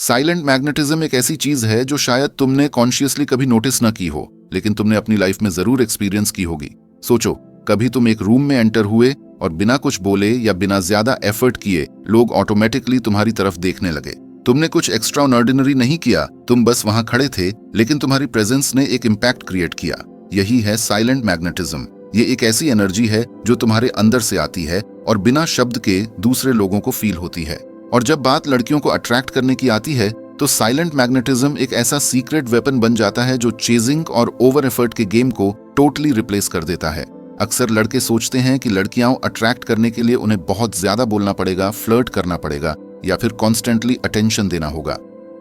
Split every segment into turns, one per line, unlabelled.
Silent magnetism एक ऐसी चीज है जो शायद तुमने कॉन्शियसली कभी नोटिस ना की हो, लेकिन तुमने अपनी लाइफ में जरूर एक्सपीरियंस की होगी। सोचो, कभी तुम एक रूम में एंटर हुए और बिना कुछ बोले या बिना ज्यादा एफर्ट किए लोग ऑटोमेटिकली तुम्हारी तरफ देखने लगे। तुमने कुछ एक्स्ट्रा ऑर्डिनरी नहीं किया, तुम बस वहां खड़े थे, लेकिन तुम्हारी प्रेजेंस ने एक इम्पैक्ट क्रिएट किया। यही है साइलेंट मैग्नेटिज्म। ये एक ऐसी एनर्जी है जो तुम्हारे अंदर से आती है और बिना शब्द के दूसरे लोगों को फील होती है। और जब बात लड़कियों को अट्रैक्ट करने की आती है तो साइलेंट मैग्नेटिज्म एक ऐसा सीक्रेट वेपन बन जाता है जो चेजिंग और ओवर एफर्ट के गेम को टोटली रिप्लेस कर देता है। अक्सर लड़के सोचते हैं कि लड़कियां अट्रैक्ट करने के लिए उन्हें बहुत ज्यादा बोलना पड़ेगा, फ्लर्ट करना पड़ेगा या फिर कॉन्स्टेंटली अटेंशन देना होगा।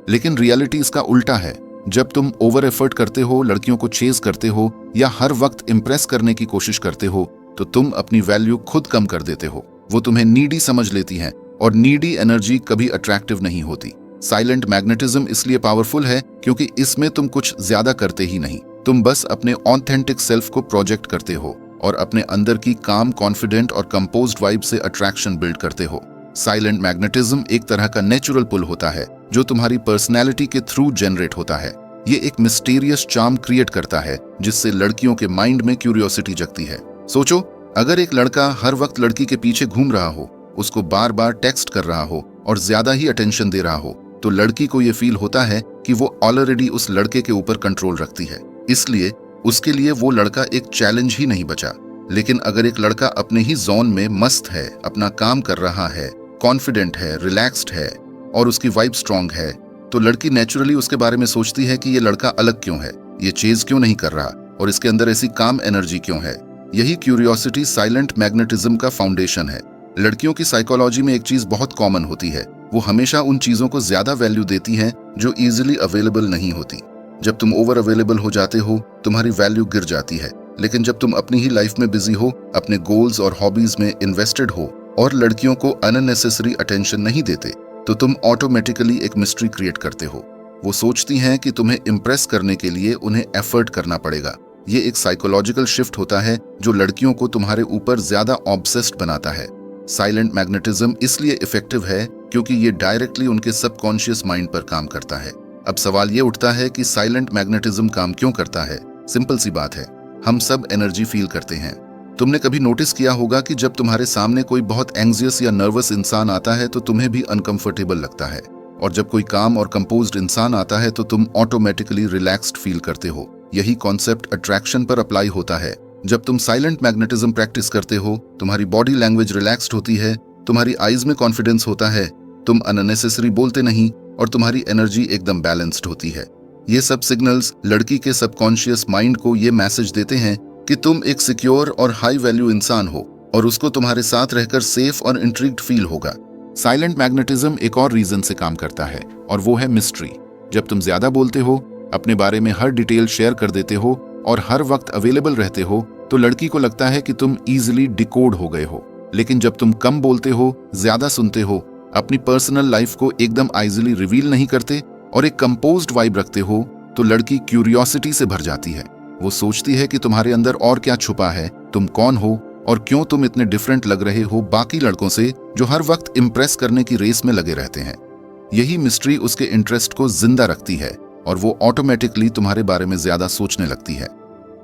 लेकिन रियलिटी इसका उल्टा है। जब तुम ओवर एफर्ट करते हो, लड़कियों को चेज करते हो या हर वक्त इंप्रेस करने की कोशिश करते हो, तो तुम अपनी वैल्यू खुद कम कर देते हो। वो तुम्हें नीडी समझ लेती हैं और नीडी एनर्जी कभी अट्रैक्टिव नहीं होती। साइलेंट मैग्नेटिज्म इसलिए पावरफुल है क्योंकि इसमें तुम कुछ ज्यादा करते ही नहीं, तुम बस अपने ऑथेंटिक सेल्फ को प्रोजेक्ट करते हो और अपने अंदर की काम, कॉन्फिडेंट और कंपोज्ड वाइब से अट्रैक्शन बिल्ड करते हो। साइलेंट मैग्नेटिज्म एक तरह का नेचुरल पुल होता है जो तुम्हारी पर्सनैलिटी के थ्रू जनरेट होता है। ये एक मिस्टीरियस चार्म क्रिएट करता है जिससे लड़कियों के माइंड में क्यूरियोसिटी जगती है। सोचो, अगर एक लड़का हर वक्त लड़की के पीछे घूम रहा हो, उसको बार बार टेक्स्ट कर रहा हो और ज्यादा ही अटेंशन दे रहा हो, तो लड़की को ये फील होता है कि वो ऑलरेडी उस लड़के के ऊपर कंट्रोल रखती है, इसलिए उसके लिए वो लड़का एक चैलेंज ही नहीं बचा। लेकिन अगर एक लड़का अपने ही जोन में मस्त है, अपना काम कर रहा है, कॉन्फिडेंट है, रिलैक्स्ड है और उसकी वाइब स्ट्रांग है, तो लड़की नेचुरली उसके बारे में सोचती है कि ये लड़का अलग क्यों है, ये चेज क्यों नहीं कर रहा और इसके अंदर ऐसी काम एनर्जी क्यों है। यही क्यूरियोसिटी साइलेंट मैग्नेटिज्म का फाउंडेशन है। लड़कियों की साइकोलॉजी में एक चीज बहुत कॉमन होती है, वो हमेशा उन चीजों को ज्यादा वैल्यू देती हैं जो इजीली अवेलेबल नहीं होती। जब तुम ओवर अवेलेबल हो जाते हो, तुम्हारी वैल्यू गिर जाती है। लेकिन जब तुम अपनी ही लाइफ में बिजी हो, अपने गोल्स और हॉबीज में इन्वेस्टेड हो और लड़कियों को अननेसेसरी अटेंशन नहीं देते, तो तुम ऑटोमेटिकली एक मिस्ट्री क्रिएट करते हो। वो सोचती हैं कि तुम्हें इम्प्रेस करने के लिए उन्हें एफर्ट करना पड़ेगा। ये एक साइकोलॉजिकल शिफ्ट होता है जो लड़कियों को तुम्हारे ऊपर ज्यादा ऑब्सेस्ड बनाता है। साइलेंट मैग्नेटिज्म इसलिए इफेक्टिव है क्योंकि ये डायरेक्टली उनके सबकॉन्शियस माइंड पर काम करता है। अब सवाल ये उठता है कि साइलेंट मैग्नेटिज्म काम क्यों करता है। सिंपल सी बात है, हम सब एनर्जी फील करते हैं। तुमने कभी नोटिस किया होगा कि जब तुम्हारे सामने कोई बहुत एंग्जियस या नर्वस इंसान आता है तो तुम्हें भी अनकंफर्टेबल लगता है, और जब कोई काम और कंपोज्ड इंसान आता है तो तुम ऑटोमेटिकली रिलैक्स्ड फील करते हो। यही कॉन्सेप्ट अट्रैक्शन पर अप्लाई होता है। जब तुम साइलेंट मैग्नेटिज्म प्रैक्टिस करते हो, तुम्हारी बॉडी लैंग्वेज रिलैक्स्ड होती है, तुम्हारी आईज में कॉन्फिडेंस होता है, तुम अननेसेसरी बोलते नहीं और तुम्हारी एनर्जी एकदम बैलेंस्ड होती है। ये सब सिग्नल्स लड़की के सबकॉन्शियस माइंड को ये मैसेज देते हैं कि तुम एक सिक्योर और हाई वैल्यू इंसान हो और उसको तुम्हारे साथ रहकर सेफ और इंट्रिग्ड फील होगा। साइलेंट मैग्नेटिज्म एक और रीजन से काम करता है और वो है मिस्ट्री। जब तुम ज्यादा बोलते हो, अपने बारे में हर डिटेल शेयर कर देते हो और हर वक्त अवेलेबल रहते हो, तो लड़की को लगता है कि तुम इजीली डिकोड हो गए हो। लेकिन जब तुम कम बोलते हो, ज्यादा सुनते हो, अपनी पर्सनल लाइफ को एकदम इजीली रिवील नहीं करते और एक कंपोज्ड वाइब रखते हो, तो लड़की क्यूरियोसिटी से भर जाती है। वो सोचती है कि तुम्हारे अंदर और क्या छुपा है, तुम कौन हो और क्यों तुम इतने डिफरेंट लग रहे हो बाकी लड़कों से जो हर वक्त इम्प्रेस करने की रेस में लगे रहते हैं। यही मिस्ट्री उसके इंटरेस्ट को जिंदा रखती है और वो ऑटोमेटिकली तुम्हारे बारे में ज्यादा सोचने लगती है।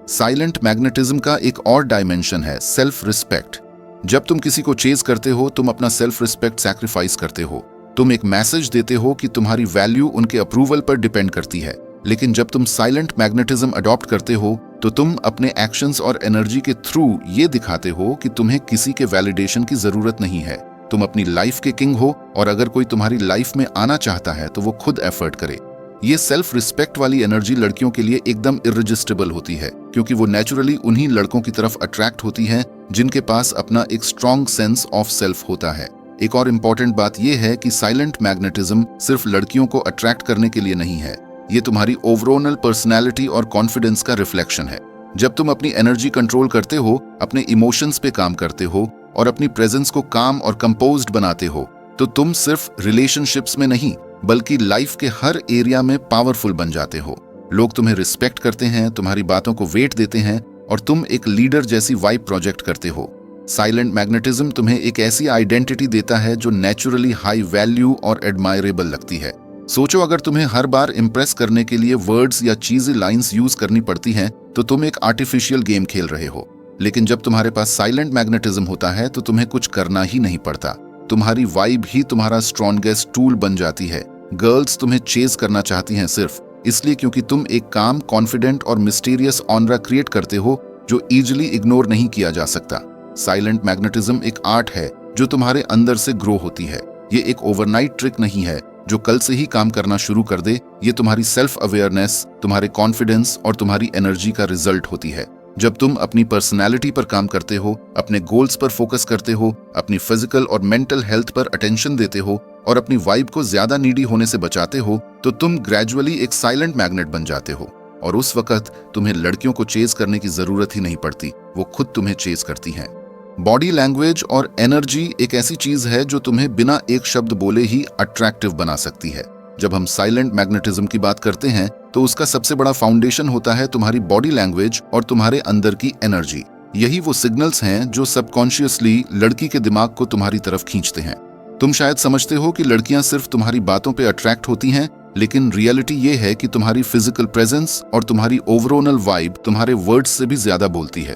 साइलेंट मैग्नेटिज्म का एक और डायमेंशन है सेल्फ रिस्पेक्ट। जब तुम किसी को चेज करते हो, तुम अपना सेल्फ रिस्पेक्ट सैक्रिफाइस करते हो। तुम एक मैसेज देते हो कि तुम्हारी वैल्यू उनके अप्रूवल पर डिपेंड करती है। लेकिन जब तुम साइलेंट मैग्नेटिज्म अडॉप्ट करते हो, तो तुम अपने एक्शंस और एनर्जी के थ्रू ये दिखाते हो कि तुम्हें किसी के वैलिडेशन की जरूरत नहीं है। तुम अपनी लाइफ के किंग हो और अगर कोई तुम्हारी लाइफ में आना चाहता है तो वो खुद एफर्ट करे। ये सेल्फ रिस्पेक्ट वाली एनर्जी लड़कियों के लिए एकदम इररेजिस्टिबल होती है क्योंकि वो नेचुरली उन्हीं लड़कों की तरफ अट्रैक्ट होती हैं जिनके पास अपना एक स्ट्रॉन्ग सेंस ऑफ सेल्फ होता है। एक और इम्पॉर्टेंट बात यह है कि साइलेंट मैग्नेटिज्म सिर्फ लड़कियों को अट्रैक्ट करने के लिए नहीं है, ये तुम्हारी ओवरऑल पर्सनैलिटी और कॉन्फिडेंस का रिफ्लेक्शन है। जब तुम अपनी एनर्जी कंट्रोल करते हो, अपने इमोशंस पे काम करते हो और अपनी प्रेजेंस को काम और कंपोज्ड बनाते हो, तो तुम सिर्फ रिलेशनशिप्स में नहीं बल्कि लाइफ के हर एरिया में पावरफुल बन जाते हो। लोग तुम्हें रिस्पेक्ट करते हैं, तुम्हारी बातों को वेट देते हैं और तुम एक लीडर जैसी वाइब प्रोजेक्ट करते हो। साइलेंट मैग्नेटिज्म तुम्हें एक ऐसी आइडेंटिटी देता है जो नेचुरली हाई वैल्यू और एडमायरेबल लगती है। सोचो, अगर तुम्हें हर बार इम्प्रेस करने के लिए वर्ड्स या चीज़ी लाइंस यूज करनी पड़ती हैं तो तुम एक आर्टिफिशियल गेम खेल रहे हो। लेकिन जब तुम्हारे पास साइलेंट मैग्नेटिज्म होता है तो तुम्हें कुछ करना ही नहीं पड़ता। तुम्हारी वाइब ही तुम्हारा स्ट्रॉन्गेस्ट टूल बन जाती है। गर्ल्स तुम्हें चेज करना चाहती हैं सिर्फ इसलिए क्योंकि तुम एक काम, कॉन्फिडेंट और मिस्टीरियस ऑनरा क्रिएट करते हो जो इजीली इग्नोर नहीं किया जा सकता। साइलेंट मैग्नेटिज्म एक आर्ट है जो तुम्हारे अंदर से ग्रो होती है। ये एक ओवरनाइट ट्रिक नहीं है जो कल से ही काम करना शुरू कर दे। ये तुम्हारी सेल्फ अवेयरनेस, तुम्हारे कॉन्फिडेंस और तुम्हारी एनर्जी का रिजल्ट होती है। जब तुम अपनी पर्सनैलिटी पर काम करते हो, अपने गोल्स पर फोकस करते हो, अपनी फिजिकल और मेंटल हेल्थ पर अटेंशन देते हो और अपनी वाइब को ज्यादा नीडी होने से बचाते हो तो तुम ग्रेजुअली एक साइलेंट मैग्नेट बन जाते हो। और उस वक्त तुम्हें लड़कियों को चेज करने की जरूरत ही नहीं पड़ती, वो खुद तुम्हें चेज करती हैं। बॉडी लैंग्वेज और एनर्जी एक ऐसी चीज है जो तुम्हें बिना एक शब्द बोले ही अट्रैक्टिव बना सकती है। जब हम साइलेंट मैग्नेटिज्म की बात करते हैं तो उसका सबसे बड़ा फाउंडेशन होता है तुम्हारी बॉडी लैंग्वेज और तुम्हारे अंदर की एनर्जी। यही वो सिग्नल्स हैं जो सबकॉन्शियसली लड़की के दिमाग को तुम्हारी तरफ खींचते हैं। तुम शायद समझते हो कि लड़कियां सिर्फ तुम्हारी बातों पे अट्रैक्ट होती हैं, लेकिन रियलिटी ये है कि तुम्हारी फिजिकल प्रेजेंस और तुम्हारी ओवरऑल वाइब तुम्हारे वर्ड्स से भी ज्यादा बोलती है।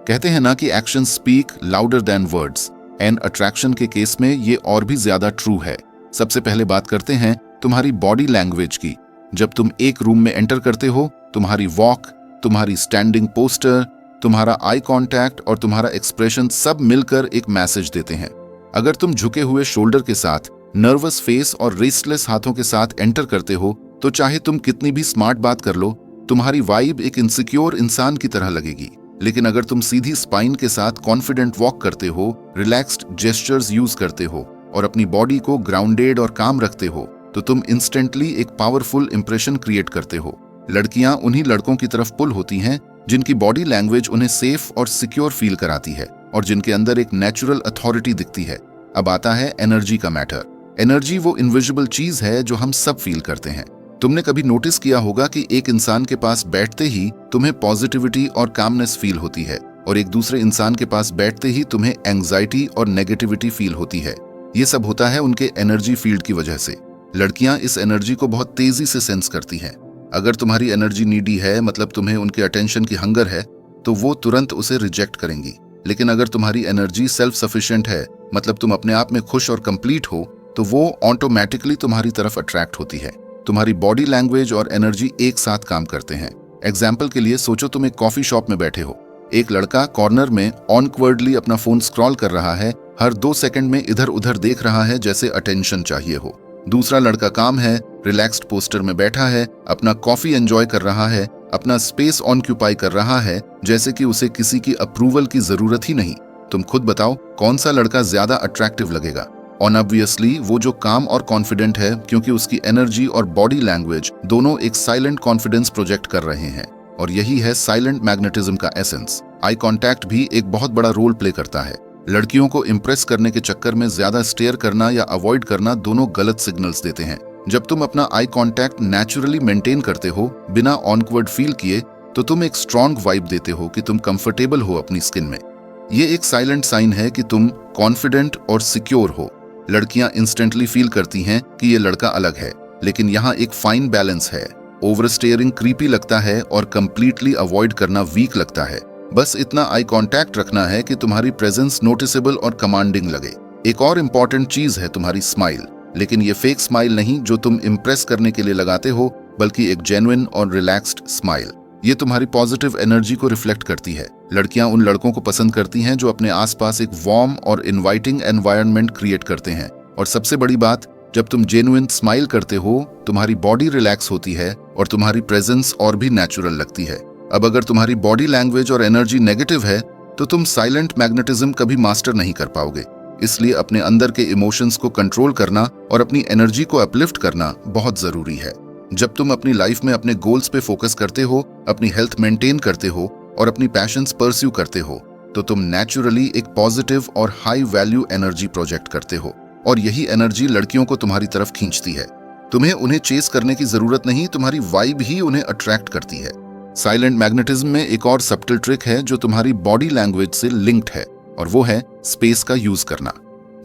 कहते हैं ना कि action speak louder than words, and attraction के केस में ये और भी ज्यादा ट्रू है। सबसे पहले बात करते हैं तुम्हारी बॉडी लैंग्वेज की। जब तुम एक रूम में एंटर करते हो, तुम्हारी वॉक, तुम्हारी स्टैंडिंग पोस्टर, तुम्हारा आई कांटेक्ट और तुम्हारा एक्सप्रेशन सब मिलकर एक मैसेज देते हैं। अगर तुम झुके हुए शोल्डर के साथ, नर्वस फेस और रेस्टलेस हाथों के साथ एंटर करते हो तो चाहे तुम कितनी भी स्मार्ट बात कर लो, तुम्हारी वाइब एक इनसिक्योर इंसान की तरह लगेगी। लेकिन अगर तुम सीधी स्पाइन के साथ कॉन्फिडेंट वॉक करते हो, रिलैक्स्ड जेस्चर्स यूज करते हो और अपनी बॉडी को ग्राउंडेड और काम रखते हो तो तुम इंस्टेंटली एक पावरफुल इंप्रेशन क्रिएट करते हो। लड़कियां उन्हीं लड़कों की तरफ पुल होती हैं जिनकी बॉडी लैंग्वेज उन्हें सेफ और सिक्योर फील कराती है और जिनके अंदर एक नेचुरल अथॉरिटी दिखती है। अब आता है एनर्जी का मैटर। एनर्जी वो इनविजिबल चीज है जो हम सब फील करते हैं। तुमने कभी नोटिस किया होगा कि एक इंसान के पास बैठते ही तुम्हें पॉजिटिविटी और कामनेस फील होती है और एक दूसरे इंसान के पास बैठते ही तुम्हें एंग्जाइटी और नेगेटिविटी फील होती है। ये सब होता है उनके एनर्जी फील्ड की वजह से। लड़कियां इस एनर्जी को बहुत तेजी से सेंस करती हैं। अगर तुम्हारी एनर्जी नीडी है, मतलब तुम्हें उनके अटेंशन की हंगर है, तो वो तुरंत उसे रिजेक्ट करेंगी। लेकिन अगर तुम्हारी एनर्जी सेल्फ सफिशिएंट है, मतलब तुम अपने आप में खुश और कंप्लीट हो, तो वो ऑटोमेटिकली तुम्हारी तरफ अट्रैक्ट होती है। तुम्हारी बॉडी लैंग्वेज और एनर्जी एक साथ काम करते हैं। एग्जाम्पल के लिए सोचो, तुम एक कॉफी शॉप में बैठे हो। एक लड़का कॉर्नर में ऑनक्वर्डली अपना फोन स्क्रॉल कर रहा है, हर 2 सेकंड में इधर उधर देख रहा है जैसे अटेंशन चाहिए हो। दूसरा लड़का काम है, रिलैक्स्ड पोस्टर में बैठा है, अपना कॉफी एंजॉय कर रहा है, अपना स्पेस ऑक्यूपाई कर रहा है जैसे कि उसे किसी की अप्रूवल की जरूरत ही नहीं। तुम खुद बताओ कौन सा लड़का ज्यादा अट्रैक्टिव लगेगा? ऑब्वियसली वो जो काम और कॉन्फिडेंट है, क्योंकि उसकी एनर्जी और बॉडी लैंग्वेज दोनों एक साइलेंट कॉन्फिडेंस प्रोजेक्ट कर रहे हैं। और यही है साइलेंट मैग्नेटिज्म का एसेंस। आई कांटेक्ट भी एक बहुत बड़ा रोल प्ले करता है। लड़कियों को इम्प्रेस करने के चक्कर में ज्यादा स्टेयर करना या अवॉइड करना दोनों गलत सिग्नल्स देते हैं। जब तुम अपना आई कांटेक्ट नेचुरली मेंटेन करते हो बिना ऑकवर्ड फील किए, तो तुम एक स्ट्रॉन्ग वाइब देते हो कि तुम कंफर्टेबल हो अपनी स्किन में। ये एक साइलेंट साइन है कि तुम कॉन्फिडेंट और सिक्योर हो। लड़कियां इंस्टेंटली फील करती हैं कि ये लड़का अलग है, लेकिन यहाँ एक फाइन बैलेंस है। ओवर स्टेयरिंग क्रीपी लगता है और कंप्लीटली अवॉइड करना वीक लगता है। बस इतना आई कांटेक्ट रखना है कि तुम्हारी प्रेजेंस नोटिसेबल और कमांडिंग लगे। एक और इम्पॉर्टेंट चीज है तुम्हारी स्माइल, लेकिन ये फेक स्माइल नहीं जो तुम इम्प्रेस करने के लिए लगाते हो, बल्कि एक जेन्युइन और रिलैक्स्ड स्माइल। ये तुम्हारी पॉजिटिव एनर्जी को रिफ्लेक्ट करती है। लड़कियां उन लड़कों को पसंद करती हैं जो अपने आसपास एक वार्म और इनवाइटिंग एनवायरनमेंट क्रिएट करते हैं। और सबसे बड़ी बात, जब तुम जेन्युइन स्माइल करते हो, तुम्हारी बॉडी रिलैक्स होती है और तुम्हारी प्रेजेंस और भी नेचुरल लगती है। अब अगर तुम्हारी बॉडी लैंग्वेज और एनर्जी नेगेटिव है, तो तुम साइलेंट मैग्नेटिज्म कभी मास्टर नहीं कर पाओगे। इसलिए अपने अंदर के इमोशंस को कंट्रोल करना और अपनी एनर्जी को अपलिफ्ट करना बहुत जरूरी है। जब तुम अपनी लाइफ में अपने गोल्स पे फोकस करते हो, अपनी हेल्थ मेंटेन करते हो और अपनी पैशंस परस्यू करते हो, तो तुम नेचुरली एक पॉजिटिव और हाई वैल्यू एनर्जी प्रोजेक्ट करते हो। और यही एनर्जी लड़कियों को तुम्हारी तरफ खींचती है। तुम्हें उन्हें चेस करने की जरूरत नहीं, तुम्हारी वाइब ही उन्हें अट्रैक्ट करती है। साइलेंट मैग्नेटिज्म में एक और सब्टल ट्रिक है जो तुम्हारी बॉडी लैंग्वेज से लिंक्ड है, और वो है स्पेस का यूज करना।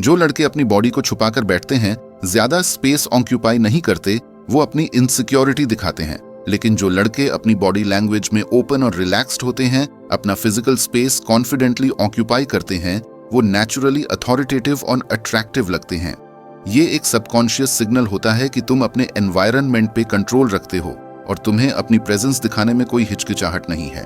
जो लड़के अपनी बॉडी को छुपाकर बैठते हैं, ज्यादा स्पेस ऑक्यूपाई नहीं करते, वो अपनी इनसिक्योरिटी दिखाते हैं। लेकिन जो लड़के अपनी बॉडी लैंग्वेज में ओपन और रिलैक्स्ड होते हैं, अपना फिजिकल स्पेस कॉन्फिडेंटली ऑक्यूपाई करते हैं, वो नेचुरली अथॉरिटेटिव और अट्रैक्टिव लगते हैं। ये एक सबकॉन्शियस सिग्नल होता है कि तुम अपने एनवायरनमेंट पे कंट्रोल रखते हो और तुम्हें अपनी प्रेजेंस दिखाने में कोई हिचकिचाहट नहीं है।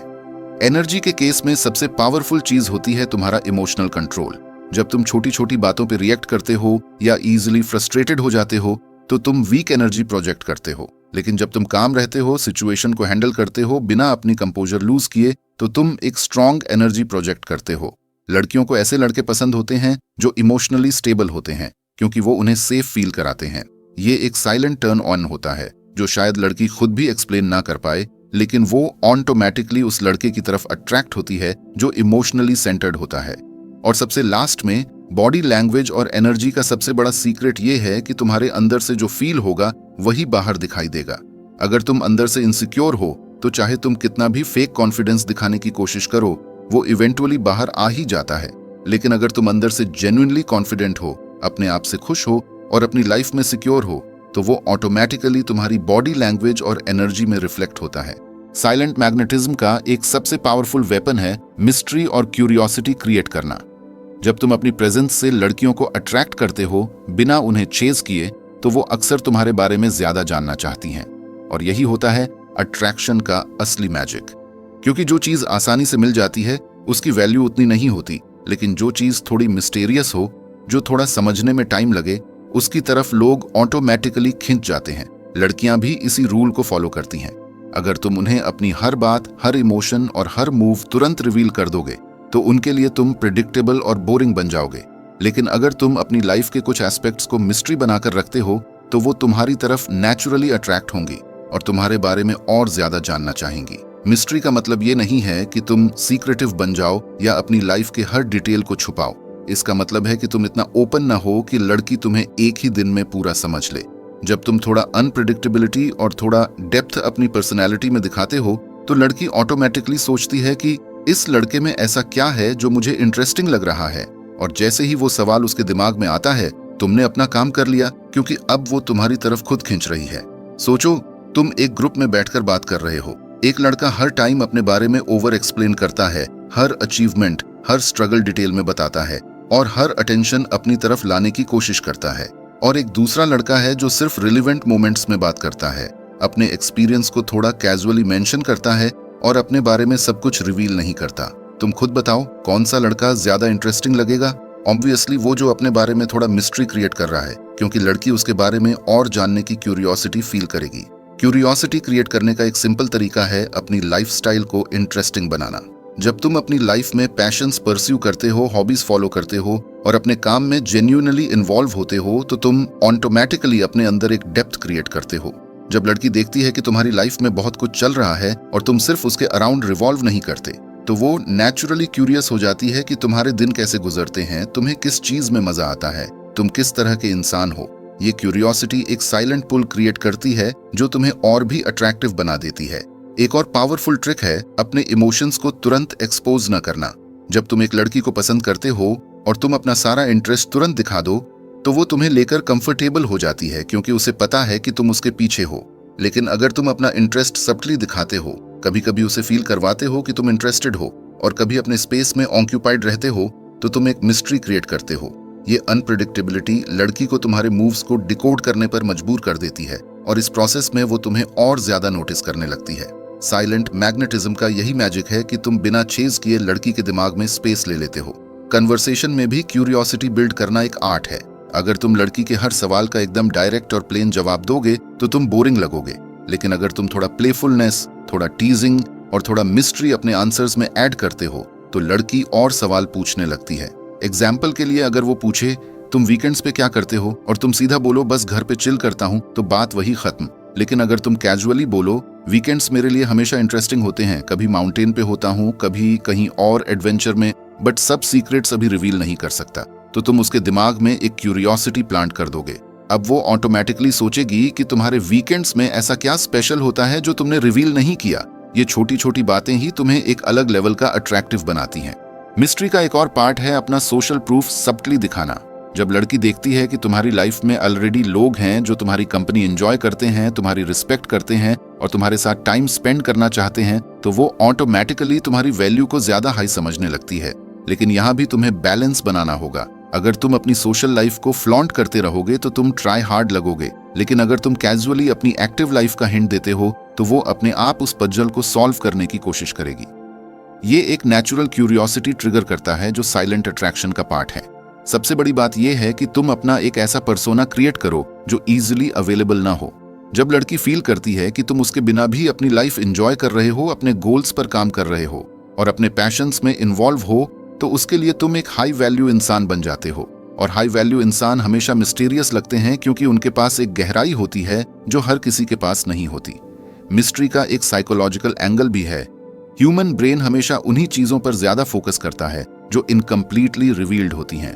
एनर्जी के केस में सबसे पावरफुल चीज होती है तुम्हारा इमोशनल कंट्रोल। जब तुम छोटी छोटी बातों पे रिएक्ट करते हो या इजीली फ्रस्ट्रेटेड हो जाते हो तो तुम वीक एनर्जी प्रोजेक्ट करते हो। लेकिन जब तुम काम रहते हो, सिचुएशन को हैंडल करते हो बिना अपनी कंपोजर लूज किए, तो तुम एक स्ट्रॉन्ग एनर्जी प्रोजेक्ट करते हो। लड़कियों को ऐसे लड़के पसंद होते हैं जो इमोशनली स्टेबल होते हैं, क्योंकि वो उन्हें सेफ फील कराते हैं। ये एक साइलेंट टर्न ऑन होता है जो शायद लड़की खुद भी एक्सप्लेन ना कर पाए, लेकिन वो ऑटोमेटिकली उस लड़के की तरफ अट्रैक्ट होती है जो इमोशनली सेंटर्ड होता है। और सबसे लास्ट में, बॉडी लैंग्वेज और एनर्जी का सबसे बड़ा सीक्रेट ये है कि तुम्हारे अंदर से जो फील होगा वही बाहर दिखाई देगा। अगर तुम अंदर से इनसिक्योर हो तो चाहे तुम कितना भी फेक कॉन्फिडेंस दिखाने की कोशिश करो, वो इवेंटुअली बाहर आ ही जाता है। लेकिन अगर तुम अंदर से जेन्युइनली कॉन्फिडेंट हो, अपने आप से खुश हो और अपनी लाइफ में सिक्योर हो, तो वो ऑटोमेटिकली तुम्हारी बॉडी लैंग्वेज और एनर्जी में रिफ्लेक्ट होता है। साइलेंट मैग्नेटिज्म का एक सबसे पावरफुल वेपन है मिस्ट्री और क्यूरियोसिटी क्रिएट करना। जब तुम अपनी प्रेजेंस से लड़कियों को अट्रैक्ट करते हो बिना उन्हें चेज किए, तो वो अक्सर तुम्हारे बारे में ज्यादा जानना चाहती हैं। और यही होता है अट्रैक्शन का असली मैजिक। क्योंकि जो चीज आसानी से मिल जाती है उसकी वैल्यू उतनी नहीं होती, लेकिन जो चीज थोड़ी मिस्टेरियस हो, जो थोड़ा समझने में टाइम लगे, उसकी तरफ लोग ऑटोमेटिकली खिंच जाते हैं। लड़कियां भी इसी रूल को फॉलो करती हैं। अगर तुम उन्हें अपनी हर बात, हर इमोशन और हर मूव तुरंत रिवील कर दोगे तो उनके लिए तुम प्रिडिक्टेबल और बोरिंग बन जाओगे। लेकिन अगर तुम अपनी लाइफ के कुछ एस्पेक्ट्स को मिस्ट्री बनाकर रखते हो तो वो तुम्हारी तरफ नेचुरली अट्रैक्ट होंगी और तुम्हारे बारे में और ज्यादा जानना चाहेंगी। मिस्ट्री का मतलब ये नहीं है कि तुम सीक्रेटिव बन जाओ या अपनी लाइफ के हर डिटेल को छुपाओ। इसका मतलब है कि तुम इतना ओपन ना हो कि लड़की तुम्हें एक ही दिन में पूरा समझ ले। जब तुम थोड़ा अनप्रिडिक्टेबिलिटी और थोड़ा डेप्थ अपनी पर्सनैलिटी में दिखाते हो तो लड़की ऑटोमेटिकली सोचती है कि इस लड़के में ऐसा क्या है जो मुझे इंटरेस्टिंग लग रहा है। और जैसे ही वो सवाल उसके दिमाग में आता है, तुमने अपना काम कर लिया, क्योंकि अब वो तुम्हारी तरफ खुद खींच रही है। सोचो, तुम एक ग्रुप में बैठकर बात कर रहे हो। एक लड़का हर टाइम अपने बारे में ओवर एक्सप्लेन करता है, हर अचीवमेंट, हर स्ट्रगल डिटेल में बताता है और हर अटेंशन अपनी तरफ लाने की कोशिश करता है। और एक दूसरा लड़का है जो सिर्फ रिलेवेंट मोमेंट्स में बात करता है, अपने एक्सपीरियंस को थोड़ा कैजुअली मेंशन करता है और अपने बारे में सब कुछ रिवील नहीं करता। तुम खुद बताओ, कौन सा लड़का ज्यादा इंटरेस्टिंग लगेगा? ऑब्वियसली वो जो अपने बारे में थोड़ा मिस्ट्री क्रिएट कर रहा है, क्योंकि लड़की उसके बारे में और जानने की क्यूरियोसिटी फील करेगी। क्यूरियोसिटी क्रिएट करने का एक सिंपल तरीका है अपनी लाइफस्टाइल को इंटरेस्टिंग बनाना। जब तुम अपनी लाइफ में पैशंस परस्यू करते हो, हॉबीज फॉलो करते हो और अपने काम में जेन्युइनली इन्वॉल्व होते हो, तो तुम ऑटोमेटिकली अपने अंदर एक डेप्थ क्रिएट करते हो। जब लड़की देखती है कि तुम्हारी लाइफ में बहुत कुछ चल रहा है और तुम सिर्फ उसके अराउंड रिवॉल्व नहीं करते, तो वो नेचुरली क्यूरियस हो जाती है कि तुम्हारे दिन कैसे गुजरते हैं, तुम्हें किस चीज में मजा आता है, तुम किस तरह के इंसान हो। ये क्यूरियोसिटी एक साइलेंट पुल क्रिएट करती है जो तुम्हें और भी अट्रैक्टिव बना देती है। एक और पावरफुल ट्रिक है अपने इमोशंस को तुरंत एक्सपोज न करना। जब तुम एक लड़की को पसंद करते हो और तुम अपना सारा इंटरेस्ट तुरंत दिखा दो, तो वो तुम्हें लेकर कंफर्टेबल हो जाती है, क्योंकि उसे पता है कि तुम उसके पीछे हो। लेकिन अगर तुम अपना इंटरेस्ट सब्टली दिखाते हो, कभी कभी उसे फील करवाते हो कि तुम इंटरेस्टेड हो और कभी अपने स्पेस में ऑक्यूपाइड रहते हो, तो तुम एक मिस्ट्री क्रिएट करते हो। ये अनप्रिडिक्टेबिलिटी लड़की को तुम्हारे मूव्स को डिकोड करने पर मजबूर कर देती है और इस प्रोसेस में वो तुम्हें और ज्यादा नोटिस करने लगती है। साइलेंट मैग्नेटिज्म का यही मैजिक है कि तुम बिना चेज किए लड़की के दिमाग में स्पेस ले लेते हो। कन्वर्सेशन में भी क्यूरियोसिटी बिल्ड करना एक आर्ट है। अगर तुम लड़की के हर सवाल का एकदम डायरेक्ट और प्लेन जवाब दोगे तो तुम बोरिंग लगोगे। लेकिन अगर तुम थोड़ा प्लेफुलनेस, थोड़ा टीजिंग और थोड़ा मिस्ट्री अपने आंसर्स में ऐड करते हो, तो लड़की और सवाल पूछने लगती है। एग्जाम्पल के लिए, अगर वो पूछे तुम वीकेंड्स पे क्या करते हो और तुम सीधा बोलो बस घर पे चिल करता हूँ, तो बात वही खत्म। लेकिन अगर तुम कैजुअली बोलो वीकेंड्स मेरे लिए हमेशा इंटरेस्टिंग होते हैं, कभी माउंटेन पे होता हूँ, कभी कहीं और एडवेंचर में, बट सब सीक्रेट्स अभी रिवील नहीं कर सकता, तो तुम उसके दिमाग में एक क्यूरियोसिटी प्लांट कर दोगे। अब वो ऑटोमेटिकली सोचेगी कि तुम्हारे वीकेंड्स में ऐसा क्या स्पेशल होता है जो तुमने रिवील नहीं किया। ये छोटी छोटी बातें ही तुम्हें एक अलग लेवल का अट्रैक्टिव बनाती हैं। मिस्ट्री का एक और पार्ट है अपना सोशल प्रूफ सब्टली दिखाना। जब लड़की देखती है कि तुम्हारी लाइफ में ऑलरेडी लोग हैं जो तुम्हारी कंपनी एंजॉय करते हैं, तुम्हारी रिस्पेक्ट करते हैं और तुम्हारे साथ टाइम स्पेंड करना चाहते हैं, तो वो ऑटोमेटिकली तुम्हारी वैल्यू को ज्यादा हाई समझने लगती है। लेकिन यहाँ भी तुम्हें बैलेंस बनाना होगा। अगर तुम अपनी सोशल लाइफ को फ्लॉन्ट करते रहोगे तो तुम ट्राई हार्ड लगोगे, लेकिन अगर तुम कैजुअली अपनी एक्टिव लाइफ का हिंट देते हो तो वो अपने आप उस पजल को सॉल्व करने की कोशिश करेगी। ये एक नेचुरल क्यूरियोसिटी ट्रिगर करता है जो साइलेंट अट्रैक्शन का पार्ट है। सबसे बड़ी बात यह है कि तुम अपना एक ऐसा पर्सोना क्रिएट करो जो इजीली अवेलेबल ना हो। जब लड़की फील करती है कि तुम उसके बिना भी अपनी लाइफ एंजॉय कर रहे हो, अपने गोल्स पर काम कर रहे हो और अपने पैशंस में इन्वॉल्व हो, तो उसके लिए तुम एक हाई वैल्यू इंसान बन जाते हो। और हाई वैल्यू इंसान हमेशा मिस्टीरियस लगते हैं क्योंकि उनके पास एक गहराई होती है जो हर किसी के पास नहीं होती। मिस्ट्री का एक साइकोलॉजिकल एंगल भी है। ह्यूमन ब्रेन हमेशा उन्हीं चीजों पर ज्यादा फोकस करता है जो इनकम्प्लीटली रिवील्ड होती हैं।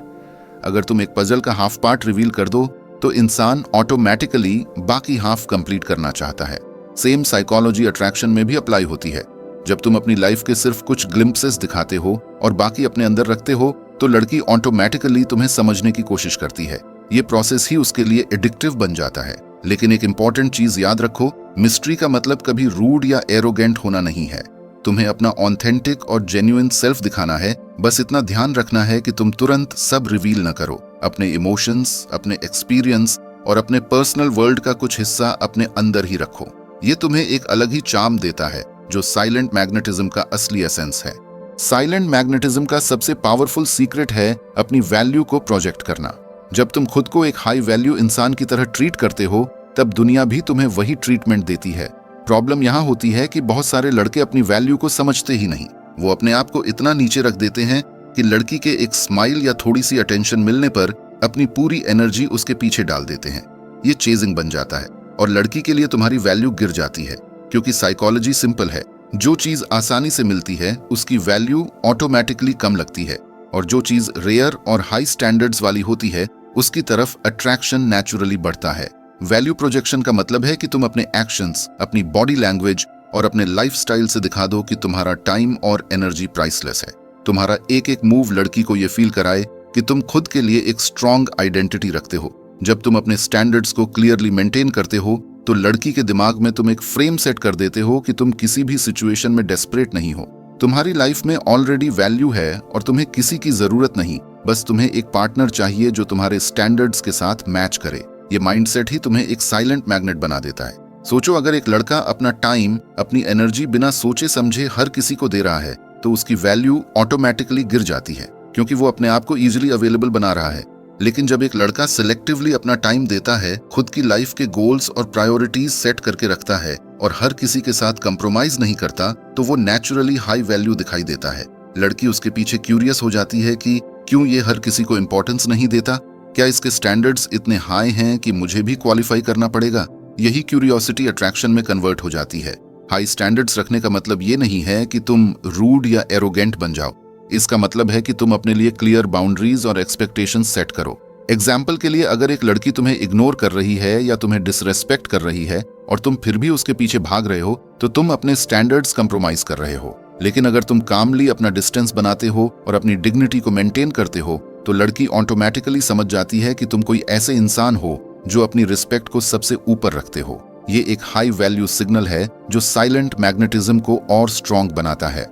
अगर तुम एक पजल का हाफ पार्ट रिवील कर दो तो इंसान ऑटोमेटिकली बाकी हाफ कंप्लीट करना चाहता है। सेम साइकोलॉजी अट्रैक्शन में भी अप्लाई होती है। जब तुम अपनी लाइफ के सिर्फ कुछ ग्लिम्पसेस दिखाते हो और बाकी अपने अंदर रखते हो तो लड़की ऑटोमेटिकली तुम्हें समझने की कोशिश करती है। ये प्रोसेस ही उसके लिए एडिक्टिव बन जाता है। लेकिन एक इंपॉर्टेंट चीज याद रखो, मिस्ट्री का मतलब कभी रूड या एरोगेंट होना नहीं है। तुम्हें अपना ऑथेंटिक और जेन्युइन सेल्फ दिखाना है। बस इतना ध्यान रखना है कि तुम तुरंत सब रिवील न करो। अपने इमोशंस, अपने एक्सपीरियंस और अपने पर्सनल वर्ल्ड का कुछ हिस्सा अपने अंदर ही रखो। ये तुम्हें एक अलग ही चार्म देता है जो साइलेंट मैग्नेटिज्म का असली एसेंस है। साइलेंट मैग्नेटिज्म का सबसे पावरफुल सीक्रेट है अपनी वैल्यू को प्रोजेक्ट करना। जब तुम खुद को एक हाई वैल्यू इंसान की तरह ट्रीट करते हो तब दुनिया भी तुम्हें वही ट्रीटमेंट देती है। प्रॉब्लम यहाँ होती है कि बहुत सारे लड़के अपनी वैल्यू को समझते ही नहीं। वो अपने आप को इतना नीचे रख देते हैं कि लड़की के एक स्माइल या थोड़ी सी अटेंशन मिलने पर अपनी पूरी एनर्जी उसके पीछे डाल देते हैं। ये चेजिंग बन जाता है और लड़की के लिए तुम्हारी वैल्यू गिर जाती है, क्योंकि साइकोलॉजी सिंपल है। जो चीज आसानी से मिलती है उसकी वैल्यू ऑटोमेटिकली कम लगती है और जो चीज रेयर और हाई स्टैंडर्ड्स वाली होती है उसकी तरफ अट्रैक्शन नेचुरली बढ़ता है। वैल्यू प्रोजेक्शन का मतलब है कि तुम अपने एक्शंस, अपनी बॉडी लैंग्वेज और अपने लाइफस्टाइल से दिखा दो कि तुम्हारा टाइम और एनर्जी प्राइसलेस है। तुम्हारा एक एक मूव लड़की को यह फील कराए कि तुम खुद के लिए एक स्ट्रॉन्ग आइडेंटिटी रखते हो। जब तुम अपने स्टैंडर्ड्स को क्लियरली मेंटेन करते हो तो लड़की के दिमाग में तुम एक फ्रेम सेट कर देते हो कि तुम किसी भी सिचुएशन में डेस्परेट नहीं हो। तुम्हारी लाइफ में ऑलरेडी वैल्यू है और तुम्हें किसी की जरूरत नहीं, बस तुम्हें एक पार्टनर चाहिए जो तुम्हारे स्टैंडर्ड्स के साथ मैच करे। ये माइंडसेट ही तुम्हें एक साइलेंट मैग्नेट बना देता है। सोचो, अगर एक लड़का अपना टाइम, अपनी एनर्जी बिना सोचे समझे हर किसी को दे रहा है तो उसकी वैल्यू ऑटोमेटिकली गिर जाती है, क्योंकि वो अपने आप को इजीली अवेलेबल बना रहा है। लेकिन जब एक लड़का सिलेक्टिवली अपना टाइम देता है, खुद की लाइफ के गोल्स और प्रायोरिटीज सेट करके रखता है और हर किसी के साथ कंप्रोमाइज नहीं करता, तो वो नेचुरली हाई वैल्यू दिखाई देता है। लड़की उसके पीछे क्यूरियस हो जाती है कि क्यों ये हर किसी को इंपॉर्टेंस नहीं देता, क्या इसके स्टैंडर्ड्स इतने हाई हैं कि मुझे भी क्वालिफाई करना पड़ेगा। यही क्यूरियोसिटी अट्रैक्शन में कन्वर्ट हो जाती है। हाई स्टैंडर्ड्स रखने का मतलब ये नहीं है कि तुम रूड या एरोगेंट बन जाओ। इसका मतलब है कि तुम अपने लिए क्लियर बाउंड्रीज और एक्सपेक्टेशंस सेट करो। एग्जाम्पल के लिए, अगर एक लड़की तुम्हें इग्नोर कर रही है या तुम्हें डिसरेस्पेक्ट कर रही है और तुम फिर भी उसके पीछे भाग रहे हो, तो तुम अपने स्टैंडर्ड्स कंप्रोमाइज कर रहे हो। लेकिन अगर तुम कामली अपना डिस्टेंस बनाते हो और अपनी डिग्निटी को मेंटेन करते हो, तो लड़की ऑटोमेटिकली समझ जाती है कि तुम कोई ऐसे इंसान हो जो अपनी रिस्पेक्ट को सबसे ऊपर रखते हो। ये एक हाई वैल्यू सिग्नल है जो साइलेंट मैग्नेटिज्म को और स्ट्रॉन्ग बनाता है।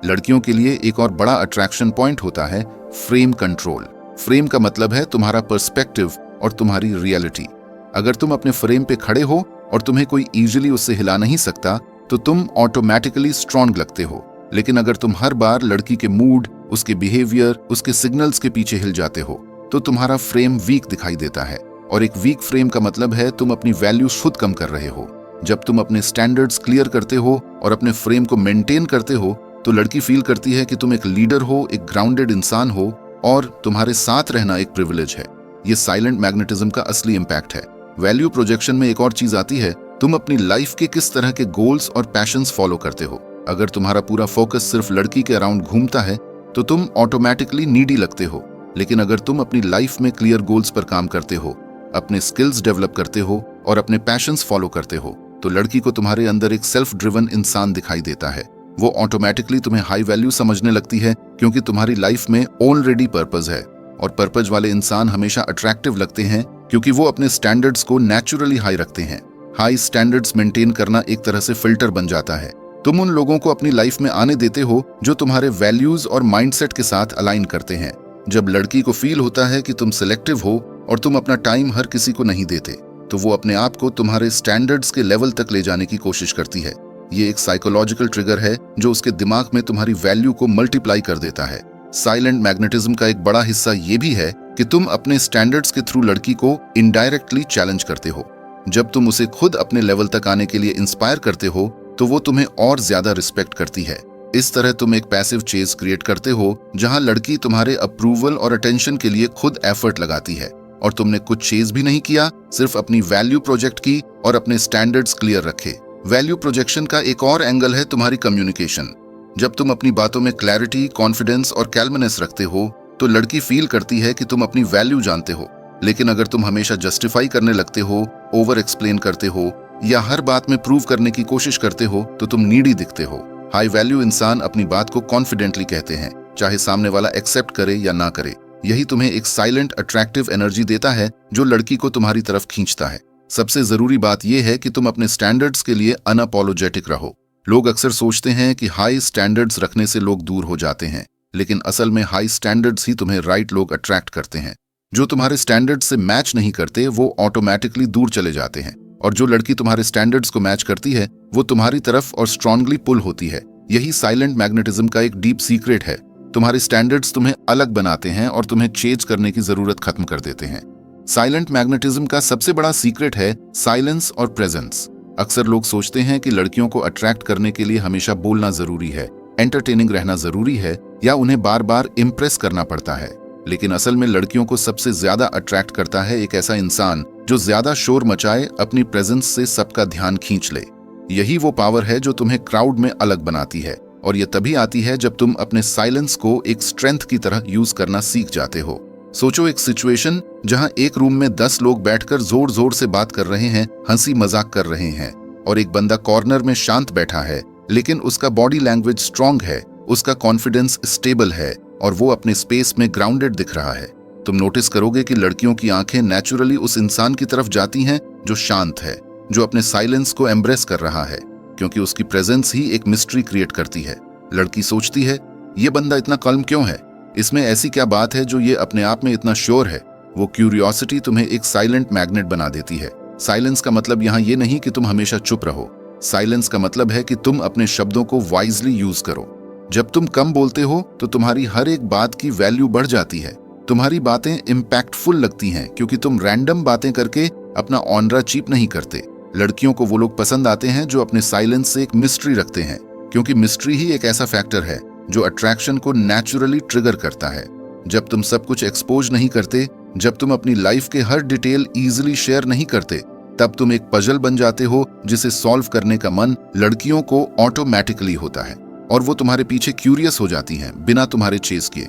लड़कियों के लिए एक और बड़ा अट्रैक्शन पॉइंट होता है फ्रेम कंट्रोल। फ्रेम का मतलब है तुम्हारा पर्सपेक्टिव और तुम्हारी रियलिटी। अगर तुम अपने फ्रेम पे खड़े हो और तुम्हें कोई इजीली उससे हिला नहीं सकता, तो तुम ऑटोमेटिकली स्ट्रॉन्ग लगते हो। लेकिन अगर तुम हर बार लड़की के मूड, उसके बिहेवियर, उसके सिग्नल्स के पीछे हिल जाते हो, तो तुम्हारा फ्रेम वीक दिखाई देता है। और एक वीक फ्रेम का मतलब है तुम अपनी वैल्यू खुद कम कर रहे हो। जब तुम अपने स्टैंडर्ड्स क्लियर करते हो और अपने फ्रेम को मेंटेन करते हो, तो लड़की फील करती है कि तुम एक लीडर हो, एक ग्राउंडेड इंसान हो और तुम्हारे साथ रहना एक प्रिविलेज है। ये साइलेंट मैग्नेटिज्म का असली इम्पैक्ट है। वैल्यू प्रोजेक्शन में एक और चीज आती है, तुम अपनी लाइफ के किस तरह के गोल्स और पैशंस फॉलो करते हो। अगर तुम्हारा पूरा फोकस सिर्फ लड़की के अराउंड घूमता है, तो तुम ऑटोमेटिकली नीडी लगते हो। लेकिन अगर तुम अपनी लाइफ में क्लियर गोल्स पर काम करते हो, अपने स्किल्स डेवलप करते हो और अपने पैशंस फॉलो करते हो, तो लड़की को तुम्हारे अंदर एक सेल्फ ड्रिवन इंसान दिखाई देता है। वो ऑटोमेटिकली तुम्हें हाई वैल्यू समझने लगती है, क्योंकि तुम्हारी लाइफ में ऑलरेडी पर्पस है और पर्पज वाले इंसान हमेशा अट्रैक्टिव लगते हैं क्योंकि वो अपने स्टैंडर्ड्स को नेचुरली हाई रखते हैं। हाई स्टैंडर्ड्स मेंटेन करना एक तरह से फिल्टर बन जाता है। तुम उन लोगों को अपनी लाइफ में आने देते हो जो तुम्हारे वैल्यूज और माइंडसेट के साथ अलाइन करते हैं। जब लड़की को फील होता है कि तुम सिलेक्टिव हो और तुम अपना टाइम हर किसी को नहीं देते, तो वो अपने आप को तुम्हारे स्टैंडर्ड्स के लेवल तक ले जाने की कोशिश करती है। ये एक साइकोलॉजिकल ट्रिगर है जो उसके दिमाग में तुम्हारी वैल्यू को मल्टीप्लाई कर देता है। साइलेंट मैग्नेटिज्म का एक बड़ा हिस्सा ये भी है कि तुम अपने स्टैंडर्ड्स के थ्रू लड़की को इनडायरेक्टली चैलेंज करते हो। जब तुम उसे खुद अपने लेवल तक आने के लिए इंस्पायर करते हो तो वो तुम्हें और ज्यादा रिस्पेक्ट करती है। इस तरह तुम एक पैसिव चेज क्रिएट करते हो जहां लड़की तुम्हारे अप्रूवल और अटेंशन के लिए खुद एफर्ट लगाती है और तुमने कुछ चेज भी नहीं किया, सिर्फ अपनी वैल्यू प्रोजेक्ट की और अपने स्टैंडर्ड्स क्लियर रखे। वैल्यू प्रोजेक्शन का एक और एंगल है तुम्हारी कम्युनिकेशन। जब तुम अपनी बातों में क्लैरिटी, कॉन्फिडेंस और कैलमनेस रखते हो तो लड़की फील करती है कि तुम अपनी वैल्यू जानते हो। लेकिन अगर तुम हमेशा जस्टिफाई करने लगते हो, ओवर एक्सप्लेन करते हो या हर बात में प्रूव करने की कोशिश करते हो तो तुम नीडी दिखते हो। हाई वैल्यू इंसान अपनी बात को कॉन्फिडेंटली कहते हैं, चाहे सामने वाला एक्सेप्ट करे या ना करे। यही तुम्हें एक साइलेंट अट्रैक्टिव एनर्जी देता है जो लड़की को तुम्हारी तरफ खींचता है। सबसे जरूरी बात यह है कि तुम अपने स्टैंडर्ड्स के लिए अनअपोलोजेटिक रहो। लोग अक्सर सोचते हैं कि हाई स्टैंडर्ड्स रखने से लोग दूर हो जाते हैं, लेकिन असल में हाई स्टैंडर्ड्स ही तुम्हें राइट लोग अट्रैक्ट करते हैं। जो तुम्हारे स्टैंडर्ड्स से मैच नहीं करते वो ऑटोमेटिकली दूर चले जाते हैं, और जो लड़की तुम्हारे स्टैंडर्ड्स को मैच करती है वो तुम्हारी तरफ और स्ट्रांगली पुल होती है। यही साइलेंट मैग्नेटिज्म का एक डीप सीक्रेट है। तुम्हारे स्टैंडर्ड्स तुम्हें अलग बनाते हैं और तुम्हें चेंज करने की जरूरत खत्म कर देते हैं। साइलेंट मैग्नेटिज्म का सबसे बड़ा सीक्रेट है साइलेंस और प्रेजेंस। अक्सर लोग सोचते हैं कि लड़कियों को अट्रैक्ट करने के लिए हमेशा बोलना जरूरी है, एंटरटेनिंग रहना जरूरी है या उन्हें बार बार इम्प्रेस करना पड़ता है। लेकिन असल में लड़कियों को सबसे ज्यादा अट्रैक्ट करता है एक ऐसा इंसान जो ज्यादा शोर मचाए, अपनी प्रेजेंस से सबका ध्यान खींच ले। यही वो पावर है जो तुम्हें क्राउड में अलग बनाती है, और ये तभी आती है जब तुम अपने साइलेंस को एक स्ट्रेंथ की तरह यूज करना सीख जाते हो। सोचो एक सिचुएशन जहां एक रूम में 10 लोग बैठकर जोर जोर से बात कर रहे हैं, हंसी मजाक कर रहे हैं, और एक बंदा कॉर्नर में शांत बैठा है, लेकिन उसका बॉडी लैंग्वेज स्ट्रांग है, उसका कॉन्फिडेंस स्टेबल है और वो अपने स्पेस में ग्राउंडेड दिख रहा है। तुम नोटिस करोगे कि लड़कियों की आंखें नेचुरली उस इंसान की तरफ जाती हैं जो शांत है, जो अपने साइलेंस को एम्ब्रेस कर रहा है, क्योंकि उसकी प्रेजेंस ही एक मिस्ट्री क्रिएट करती है। लड़की सोचती है, ये बंदा इतना कल्म क्यों है, इसमें ऐसी क्या बात है जो ये अपने आप में इतना श्योर है। वो क्यूरियोसिटी तुम्हें एक साइलेंट मैग्नेट बना देती है। साइलेंस का मतलब यहाँ ये नहीं कि तुम हमेशा चुप रहो। साइलेंस का मतलब है कि तुम अपने शब्दों को वाइजली यूज करो। जब तुम कम बोलते हो तो तुम्हारी हर एक बात की वैल्यू बढ़ जाती है। तुम्हारी बातें इम्पैक्टफुल लगती हैं क्योंकि तुम रैंडम बातें करके अपना ऑनरा चीप नहीं करते। लड़कियों को वो लोग पसंद आते हैं जो अपने साइलेंस से एक मिस्ट्री रखते हैं, क्योंकि मिस्ट्री ही एक ऐसा फैक्टर है जो अट्रैक्शन को नेचुरली ट्रिगर करता है। जब तुम सब कुछ एक्सपोज नहीं करते, जब तुम अपनी लाइफ के हर डिटेल इजीली शेयर नहीं करते, तब तुम एक पजल बन जाते हो जिसे सॉल्व करने का मन लड़कियों को ऑटोमेटिकली होता है, और वो तुम्हारे पीछे क्यूरियस हो जाती हैं बिना तुम्हारे चेस किए।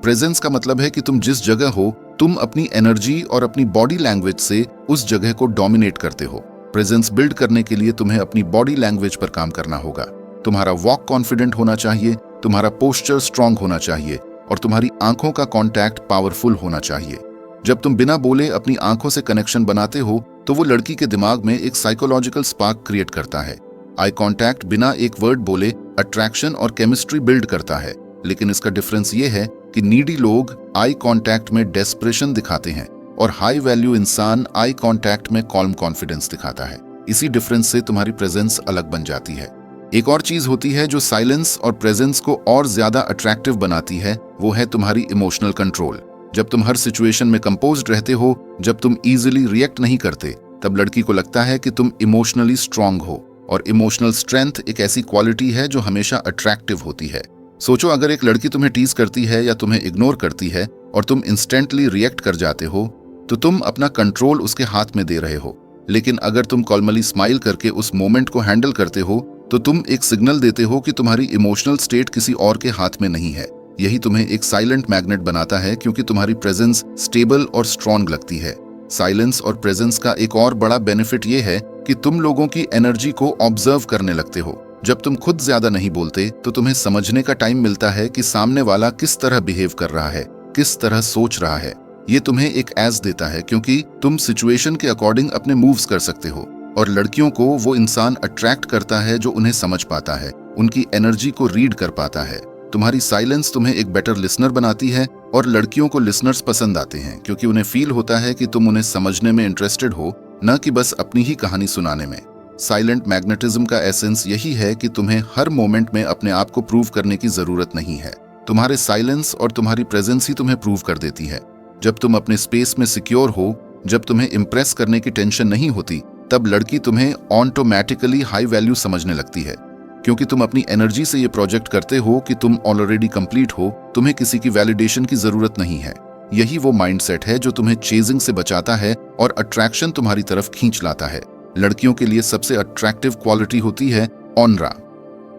प्रेजेंस का मतलब है कि तुम जिस जगह हो, तुम अपनी एनर्जी और अपनी बॉडी लैंग्वेज से उस जगह को डोमिनेट करते हो। प्रेजेंस बिल्ड करने के लिए तुम्हें अपनी बॉडी लैंग्वेज पर काम करना होगा। तुम्हारा वॉक कॉन्फिडेंट होना चाहिए, तुम्हारा पोस्चर स्ट्रांग होना चाहिए और तुम्हारी आंखों का कांटेक्ट पावरफुल होना चाहिए। जब तुम बिना बोले अपनी आंखों से कनेक्शन बनाते हो तो वो लड़की के दिमाग में एक साइकोलॉजिकल स्पार्क क्रिएट करता है। आई कांटेक्ट बिना एक वर्ड बोले अट्रैक्शन और केमिस्ट्री बिल्ड करता है, लेकिन इसका डिफरेंस ये है कि नीडी लोग आई कांटेक्ट में डेस्परेशन दिखाते हैं और हाई वैल्यू इंसान आई कांटेक्ट में कॉल्म कॉन्फिडेंस दिखाता है। इसी डिफरेंस से तुम्हारी प्रेजेंस अलग बन जाती है। एक और चीज होती है जो साइलेंस और प्रेजेंस को और ज्यादा अट्रैक्टिव बनाती है, वो है तुम्हारी इमोशनल कंट्रोल। जब तुम हर सिचुएशन में कंपोज्ड रहते हो, जब तुम इजीली रिएक्ट नहीं करते, तब लड़की को लगता है कि तुम इमोशनली स्ट्रांग हो, और इमोशनल स्ट्रेंथ एक ऐसी क्वालिटी है जो हमेशा अट्रैक्टिव होती है। सोचो, अगर एक लड़की तुम्हें टीज करती है या तुम्हें इग्नोर करती है और तुम इंस्टेंटली रिएक्ट कर जाते हो, तो तुम अपना कंट्रोल उसके हाथ में दे रहे हो। लेकिन अगर तुम कॉलमली स्माइल करके उस मोमेंट को हैंडल करते हो, तो तुम एक सिग्नल देते हो कि तुम्हारी इमोशनल स्टेट किसी और के हाथ में नहीं है। यही तुम्हें एक साइलेंट मैग्नेट बनाता है, क्योंकि तुम्हारी प्रेजेंस स्टेबल और स्ट्रांग लगती है। साइलेंस और प्रेजेंस का एक और बड़ा बेनिफिट ये है कि तुम लोगों की एनर्जी को ऑब्जर्व करने लगते हो। जब तुम खुद ज्यादा नहीं बोलते तो तुम्हें समझने का टाइम मिलता है कि सामने वाला किस तरह बिहेव कर रहा है, किस तरह सोच रहा है। ये तुम्हें एक एज देता है क्योंकि तुम सिचुएशन के अकॉर्डिंग अपने मूव्स कर सकते हो। और लड़कियों को वो इंसान अट्रैक्ट करता है जो उन्हें समझ पाता है, उनकी एनर्जी को रीड कर पाता है। तुम्हारी साइलेंस तुम्हें एक बेटर लिसनर बनाती है और लड़कियों को लिसनर्स पसंद आते हैं क्योंकि उन्हें फील होता है कि तुम उन्हें समझने में इंटरेस्टेड हो, न कि बस अपनी ही कहानी सुनाने में। साइलेंट मैग्नेटिज्म का एसेंस यही है कि तुम्हें हर मोमेंट में अपने आप को प्रूव करने की जरूरत नहीं है। तुम्हारे साइलेंस और तुम्हारी प्रेजेंस ही तुम्हें प्रूव कर देती है। जब तुम अपने स्पेस में सिक्योर हो, जब तुम्हें इम्प्रेस करने की टेंशन नहीं होती, तब लड़की तुम्हें ऑटोमेटिकली हाई वैल्यू समझने लगती है क्योंकि तुम अपनी एनर्जी से ये प्रोजेक्ट करते हो कि तुम ऑलरेडी कंप्लीट हो, तुम्हें किसी की वैलिडेशन की जरूरत नहीं है। यही वो माइंडसेट है जो तुम्हें चेजिंग से बचाता है और अट्रैक्शन तुम्हारी तरफ खींच लाता है। लड़कियों के लिए सबसे अट्रैक्टिव क्वालिटी होती है ऑनरा।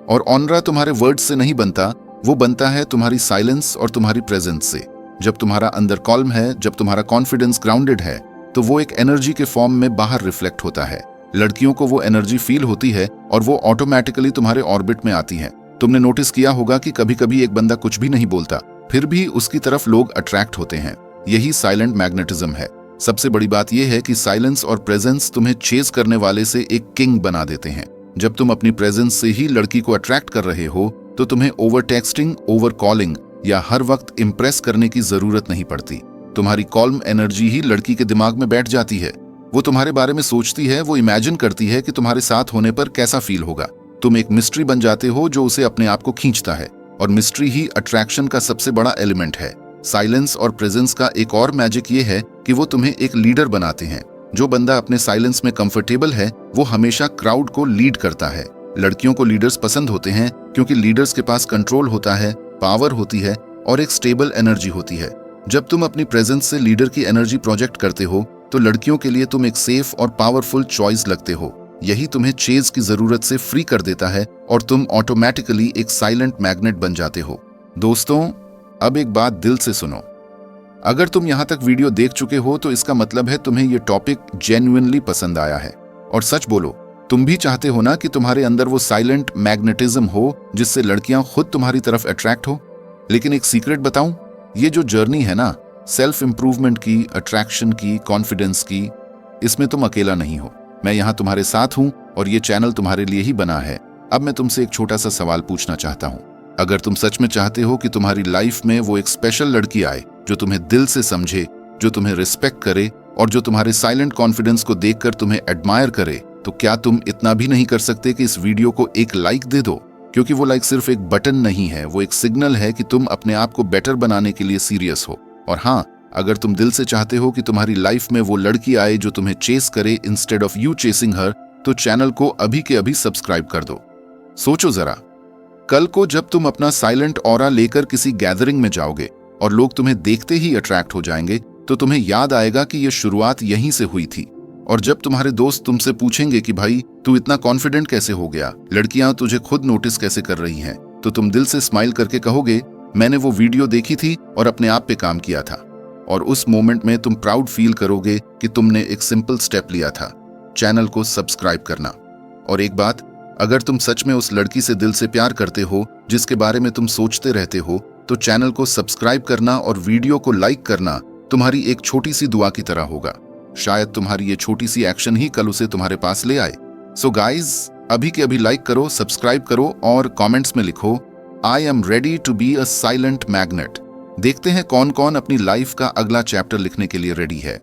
और ऑनरा तुम्हारे वर्ड्स से नहीं बनता, वो बनता है तुम्हारी साइलेंस और तुम्हारी प्रेजेंस से। जब तुम्हारा अंदर कॉल्म है, जब तुम्हारा कॉन्फिडेंस ग्राउंडेड है, तो वो एक एनर्जी के फॉर्म में बाहर रिफ्लेक्ट होता है। लड़कियों को वो एनर्जी फील होती है और वो ऑटोमेटिकली तुम्हारे ऑर्बिट में आती है। तुमने नोटिस किया होगा कि कभी कभी एक बंदा कुछ भी नहीं बोलता, फिर भी उसकी तरफ लोग अट्रैक्ट होते हैं। यही साइलेंट मैग्नेटिज्म है। सबसे बड़ी बात यह है कि साइलेंस और प्रेजेंस तुम्हें चेज करने वाले से एक किंग बना देते हैं। जब तुम अपनी प्रेजेंस से ही लड़की को अट्रैक्ट कर रहे हो, तो तुम्हें ओवर टेक्सटिंग, ओवर कॉलिंग या हर वक्त इम्प्रेस करने की जरूरत नहीं पड़ती। तुम्हारी कॉल्म एनर्जी ही लड़की के दिमाग में बैठ जाती है। वो तुम्हारे बारे में सोचती है, वो इमेजिन करती है कि तुम्हारे साथ होने पर कैसा फील होगा। तुम एक मिस्ट्री बन जाते हो जो उसे अपने आप को खींचता है, और मिस्ट्री ही अट्रैक्शन का सबसे बड़ा एलिमेंट है। साइलेंस और प्रेजेंस का एक और मैजिक ये है कि वो तुम्हें एक लीडर बनाते हैं। जो बंदा अपने साइलेंस में कंफर्टेबल है, वो हमेशा क्राउड को लीड करता है। लड़कियों को लीडर्स पसंद होते हैं क्योंकि लीडर्स के पास कंट्रोल होता है, पावर होती है और एक स्टेबल एनर्जी होती है। जब तुम अपनी प्रेजेंस से लीडर की एनर्जी प्रोजेक्ट करते हो, तो लड़कियों के लिए तुम एक सेफ और पावरफुल चॉइस लगते हो। यही तुम्हें चेज की जरूरत से फ्री कर देता है और तुम ऑटोमेटिकली एक साइलेंट मैग्नेट बन जाते हो। दोस्तों, अब एक बात दिल से सुनो। अगर तुम यहां तक वीडियो देख चुके हो तो इसका मतलब है तुम्हें यह टॉपिक जेन्युइनली पसंद आया है। और सच बोलो, तुम भी चाहते हो ना कि तुम्हारे अंदर वो साइलेंट मैग्नेटिज्म हो जिससे लड़कियां खुद तुम्हारी तरफ अट्रैक्ट हो। लेकिन एक सीक्रेट बताऊं, ये जो जर्नी है ना, सेल्फ इंप्रूवमेंट की, अट्रैक्शन की, कॉन्फिडेंस की, इसमें तुम अकेला नहीं हो। मैं यहाँ तुम्हारे साथ हूँ और ये चैनल तुम्हारे लिए ही बना है। अब मैं तुमसे एक छोटा सा सवाल पूछना चाहता हूँ। अगर तुम सच में चाहते हो कि तुम्हारी लाइफ में वो एक स्पेशल लड़की आए जो तुम्हें दिल से समझे, जो तुम्हें रिस्पेक्ट करे और जो तुम्हारे साइलेंट कॉन्फिडेंस को देखकर तुम्हें एडमायर करे, तो क्या तुम इतना भी नहीं कर सकते कि इस वीडियो को एक लाइक दे दो? क्योंकि वो लाइक सिर्फ एक बटन नहीं है, वो एक सिग्नल है कि तुम अपने आप को बेटर बनाने के लिए सीरियस हो। और हाँ, अगर तुम दिल से चाहते हो कि तुम्हारी लाइफ में वो लड़की आए जो तुम्हें चेस करे इंस्टेड ऑफ यू चेसिंग हर, तो चैनल को अभी के अभी सब्सक्राइब कर दो। सोचो जरा, कल को जब तुम अपना साइलेंट ऑरा लेकर किसी गैदरिंग में जाओगे और लोग तुम्हें देखते ही अट्रैक्ट हो जाएंगे, तो तुम्हें याद आएगा कि यह शुरुआत यहीं से हुई थी। और जब तुम्हारे दोस्त तुमसे पूछेंगे कि भाई तू इतना कॉन्फिडेंट कैसे हो गया, लड़कियां तुझे खुद नोटिस कैसे कर रही हैं, तो तुम दिल से स्माइल करके कहोगे, मैंने वो वीडियो देखी थी और अपने आप पे काम किया था। और उस मोमेंट में तुम प्राउड फील करोगे कि तुमने एक सिंपल स्टेप लिया था, चैनल को सब्सक्राइब करना। और एक बात, अगर तुम सच में उस लड़की से दिल से प्यार करते हो जिसके बारे में तुम सोचते रहते हो, तो चैनल को सब्सक्राइब करना और वीडियो को लाइक करना तुम्हारी एक छोटी सी दुआ की तरह होगा। शायद तुम्हारी ये छोटी सी एक्शन ही कल उसे तुम्हारे पास ले आए। सो गाइज, अभी के अभी लाइक करो, सब्सक्राइब करो और कमेंट्स में लिखो, I am ready to be a silent magnet. देखते हैं कौन कौन अपनी लाइफ का अगला चैप्टर लिखने के लिए रेडी है।